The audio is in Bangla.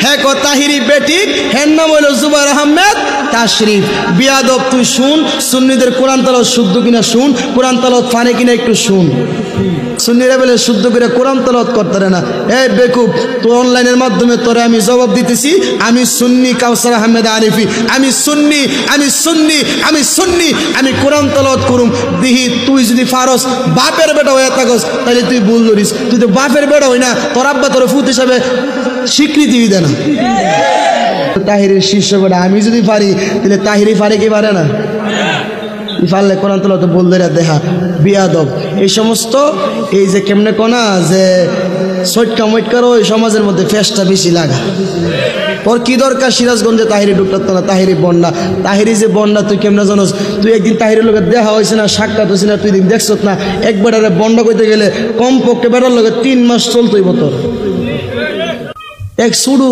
হ্যাঁ ক তাহিরি বেটি হ্যাঁ নাম হইল জুবাইর আহমেদ তাশরিফ বিয়াদব তুই শুন সুন্নিদের কোরআন তেলাওয়াত শুদ্ধ কিনা শুন কোরআন তেলাওয়াত পারে কিনা একটু শুন সুন্নিরা বলে শুদ্ধ করে কোরআন তেলাওয়াত করতে না এই বেকুব তো অনলাইনের মাধ্যমে তোরে আমি জবাব দিতেছি আমি সুন্নি কাউসার আহমেদ আরিফি আমি সুন্নি আমি সুন্নি আমি সুন্নি আমি কোরআন তেলাওয়াত করুম দিহি তুই যদি ফারস বাপের বেটা হয়ে থাকস তাহলে তুই ভুল ধরিস তুই তো বাপের বেটা হই না তোর আব্বা তোর ফুত হিসাবে স্বীকৃতি দিবে না তাহিরের শিষ্য বেটা আমি যদি পারি তাহলে তাহিরি পারে কি পারে না পারলে কোরআন তেলাওয়াত বল ধরে দেখা বিয়াদব এই সমস্ত এই যে কেমনে কোনা যে সটকা মটকার ওই সমাজের মধ্যে ফেসটা বেশি লাগা তোর কি দরকার সিরাজগঞ্জে তাহিরি ঢুকত না তাহিরি বন্যা তাহিরি যে বন্যা তুই কেমনে জানোস তুই একদিন তাহিরের লোকের দেখা হয়েছে না সাক্ষাৎ হয়েছে না তুই দিন দেখছ না একবার বন্যা করতে গেলে কমপক্ষে বেটার লোকের 3 মাস চলতই তোর এক শুরু